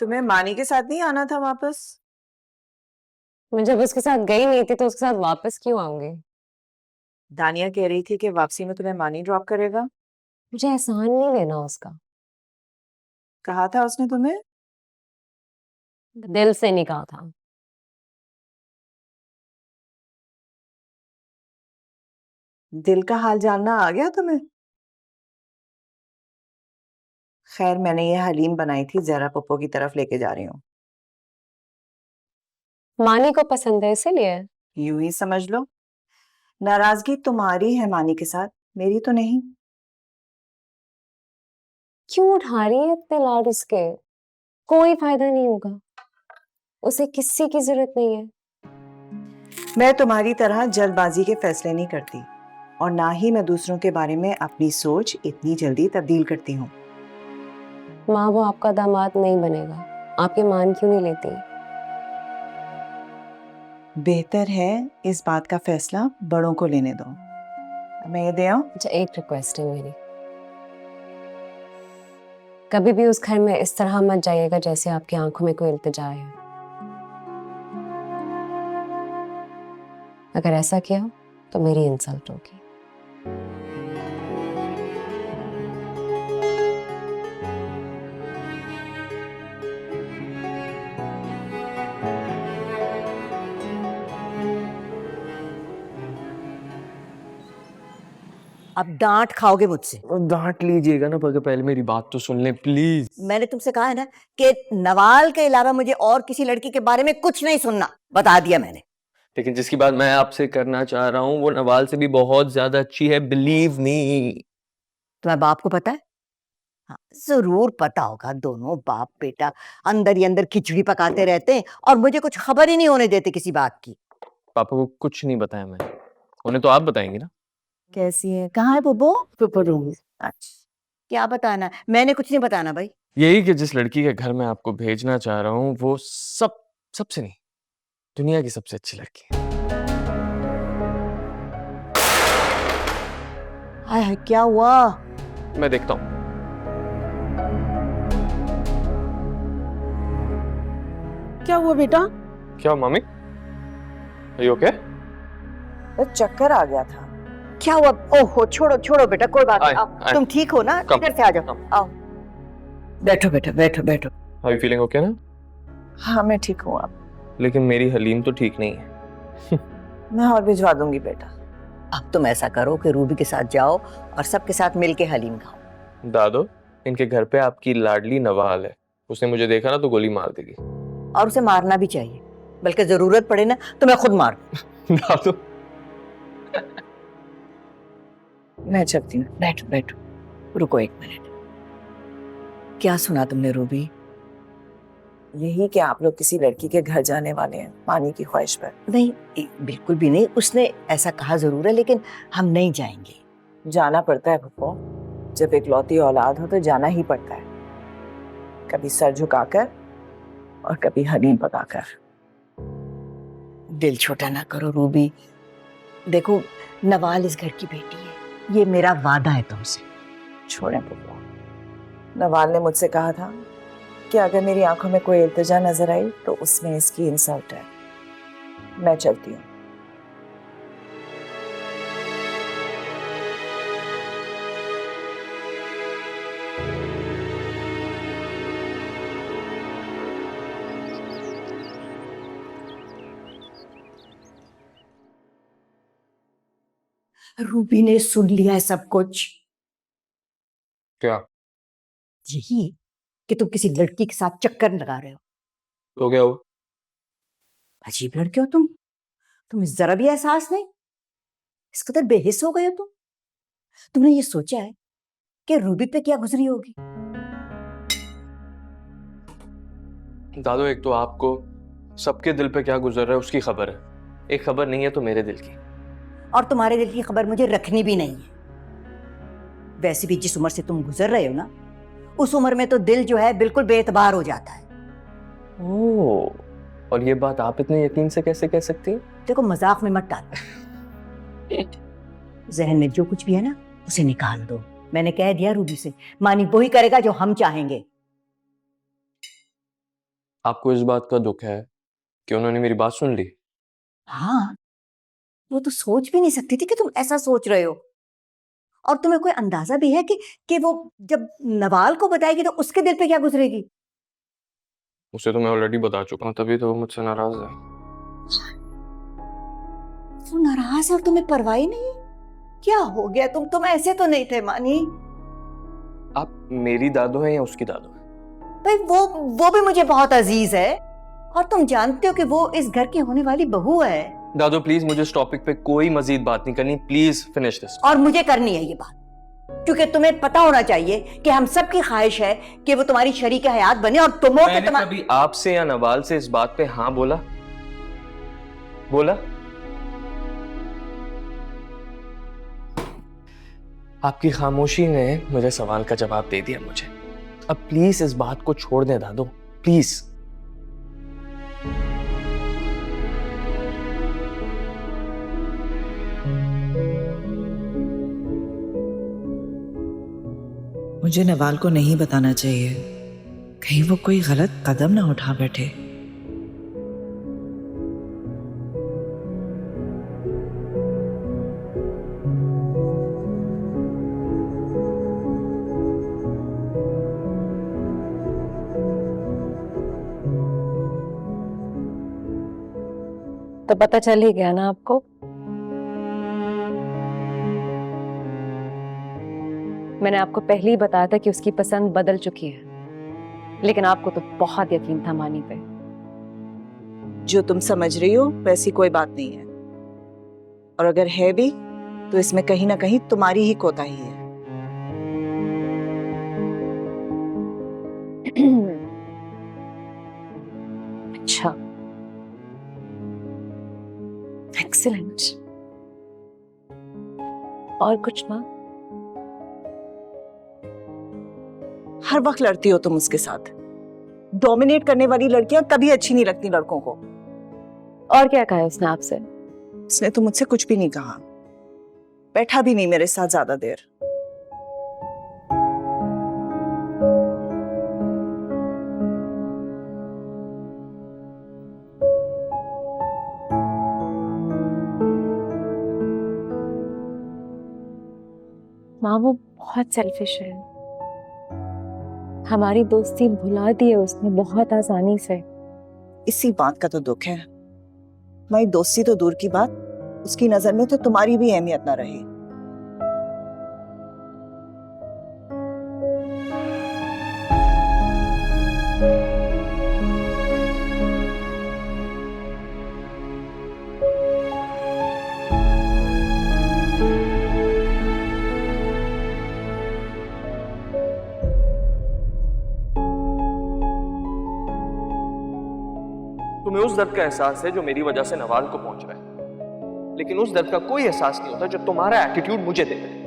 तुम्हें मानी के साथ नहीं आना था वापस? मैं जब उसके साथ गई नहीं थी तो उसके साथ वापस क्यों आऊंगी? दानिया कह रही थी कि वापसी में तुम्हें मानी ड्रॉप करेगा। मुझे एहसान नहीं लेना उसका। कहा था उसने तुम्हें? दिल से नहीं कहा था। दिल का हाल जानना आ गया तुम्हें? खैर, मैंने ये हलीम बनाई थी, जरा पप्पो की तरफ लेके जा रही हूँ। मानी को पसंद है इसीलिए। यूं ही समझ लो। नाराजगी तुम्हारी है मानी के साथ, मेरी तो नहीं। क्यों उठा रही है इतने लाड उसके? कोई फायदा नहीं होगा। उसे किसी की जरूरत नहीं है। मैं तुम्हारी तरह जल्दबाजी के फैसले नहीं करती, और ना ही मैं दूसरों के बारे में अपनी सोच इतनी जल्दी तब्दील करती हूँ। माँ, वो आपका दामाद नहीं बनेगा। आपकी मान क्यों नहीं लेती? बेहतर है इस बात का फैसला बड़ों को लेने दो। मैं ये दे आऊं? अच्छा, एक रिक्वेस्ट है मेरी। कभी भी उस घर में इस तरह मत जाइएगा जैसे आपकी आंखों में कोई इल्तिजा है। अगर ऐसा किया तो मेरी इंसल्ट होगी। अब डांट खाओगे मुझसे। डांट लीजिएगा ना, पर पहले मेरी बात तो सुन ले प्लीज। मैंने तुमसे कहा है ना कि नवाल के अलावा मुझे और किसी लड़की के बारे में कुछ नहीं सुनना, बता दिया मैंने। लेकिन जिसकी बात मैं आपसे करना चाह रहा हूँ वो नवाल से भी बहुत ज्यादा अच्छी है, बिलीव मी। तुम्हारे बाप को पता है? हाँ, जरूर पता होगा। दोनों बाप बेटा अंदर ही अंदर खिचड़ी पकाते रहते हैं और मुझे कुछ खबर ही नहीं होने देते किसी बात की। पापा को कुछ नहीं बताया मैंने, उन्हें तो आप बताएंगे ना। कैसी है? कहाँ है बुब्बो? अच्छा, क्या बताना? मैंने कुछ नहीं बताना भाई। यही कि जिस लड़की के घर मैं आपको भेजना चाह रहा हूँ वो सबसे नहीं, दुनिया की सबसे अच्छी लड़की है। हाय हाय, क्या हुआ? मैं देखता हूँ। क्या हुआ बेटा? क्या मम्मी, यू ओके? बस चक्कर आ गया था। क्या हुआ? ओहो, छोड़ो छोड़ो बेटा, कोई बात नहीं। आओ, तुम ठीक हो ना? कम, इधर से आ जाओ। कम। आओ, बैठो बेटा, बैठो बैठो। हाउ यू फीलिंग, ओके ना? हाँ, मैं ठीक हूँ अब। लेकिन मेरी हलीम तो ठीक नहीं है। मैं और भिजवा दूंगी बेटा। अब तुम ऐसा करो कि रूबी के साथ जाओ और सबके साथ मिलके हलीम खाओ। दादो, इनके घर पे आपकी लाडली नवाल है, उसने मुझे देखा ना तो गोली मार देगी। और उसे मारना भी चाहिए, बल्कि जरूरत पड़े ना तो मैं खुद मार दूं। दादो, मैं चलती हूँ। बैठो बैठो, रुको एक मिनट। क्या सुना तुमने रूबी? यही कि आप लोग किसी लड़की के घर जाने वाले हैं मानी की ख्वाहिश पर। नहीं, बिल्कुल भी नहीं। उसने ऐसा कहा जरूर है, लेकिन हम नहीं जाएंगे। जाना पड़ता है पप्पो, जब एक लौती औलाद हो तो जाना ही पड़ता है, कभी सर झुकाकर और कभी हलीम पकाकर। दिल छोटा ना करो रूबी। देखो, नवाल इस घर की बेटी है, ये मेरा वादा है तुमसे। छोड़ें पप्पो, नवाल ने मुझसे कहा था कि अगर मेरी आंखों में कोई इल्तिजा नजर आई तो उसमें इसकी इंसल्ट है। मैं चलती हूँ। रूबी ने सुन लिया है सब कुछ। क्या यही कि तुम किसी लड़की के साथ चक्कर लगा रहे हो। हो गया? वो अजीब लड़के हो तुम। तुम्हें जरा भी एहसास नहीं? इस कदर बेहिस हो गए हो तुम। तुमने ये सोचा है कि रूबी पे क्या गुजरी होगी? दादो, एक तो आपको सबके दिल पे क्या गुजर रहा है उसकी खबर है, एक खबर नहीं है तो मेरे दिल की। और तुम्हारे दिल की खबर मुझे रखनी भी नहीं है। वैसे भी जिस उम्र से तुम गुजर रहे हो ना, उस उम्र में तो दिल जो है बिल्कुल बेएतबार हो जाता है। ओह, और ये बात आप इतने यकीन से कैसे कह सकती हैं? देखो, मजाक में मत डालो। जहन में जो कुछ भी है ना, उसे निकाल दो। मैंने कह दिया रूबी से, मानी वही करेगा जो हम चाहेंगे। आपको इस बात का दुख है कि उन्होंने मेरी बात सुन ली? हाँ, वो तो सोच भी नहीं सकती थी कि तुम ऐसा सोच रहे हो। और तुम्हें कोई अंदाजा भी है कि वो जब नवाल को बताएगी तो उसके दिल पे क्या गुजरेगी? उसे तो मैं ऑलरेडी बता चुका हूँ, तभी तो वो मुझसे नाराज है। वो नाराज है और तुम्हें परवाह ही नहीं? क्या हो गया? तुम ऐसे तो नहीं थे मानी। आप मेरी दादो हैं या उसकी दादो हैं? भाई वो भी मुझे बहुत अजीज है और तुम जानते हो कि वो इस घर की होने वाली बहू है। दादो प्लीज, मुझे इस टॉपिक पे कोई मजीद बात नहीं करनी, प्लीज फिनिश दिस। और मुझे करनी है ये बात, क्योंकि तुम्हें पता होना चाहिए कि हम सबकी ख्वाहिश है कि वो तुम्हारी शरीक हयात बने और मैंने कभी आपसे या नवाल से इस बात पे हाँ बोला? आपकी खामोशी ने मुझे सवाल का जवाब दे दिया मुझे। अब प्लीज इस बात को छोड़ दें दादो, प्लीज। मुझे नवाल को नहीं बताना चाहिए, कहीं वो कोई गलत कदम ना उठा बैठे। तो पता चल ही गया ना आपको? मैंने आपको पहले ही बताया था कि उसकी पसंद बदल चुकी है, लेकिन आपको तो बहुत यकीन था मानी पे। जो तुम समझ रही हो वैसी कोई बात नहीं है, और अगर है भी तो इसमें कहीं ना कहीं तुम्हारी ही कोताही है। अच्छा, एक्सीलेंट। और कुछ ना? हर वक्त लड़ती हो तुम उसके साथ। डोमिनेट करने वाली लड़कियां कभी अच्छी नहीं लगती लड़कों को। और क्या कहा उसने आपसे? उसने तो मुझसे कुछ भी नहीं कहा, बैठा भी नहीं मेरे साथ ज्यादा देर। माँ वो बहुत सेल्फिश है, हमारी दोस्ती भुला दी है उसने बहुत आसानी से। इसी बात का तो दुख है। तुम्हारी दोस्ती तो दूर की बात, उसकी नजर में तो तुम्हारी भी अहमियत ना रही। तुम्हें उस दर्द का एहसास है जो मेरी वजह से नवाल को पहुंच रहा है, लेकिन उस दर्द का कोई एहसास नहीं होता जो तुम्हारा एटीट्यूड मुझे देता है।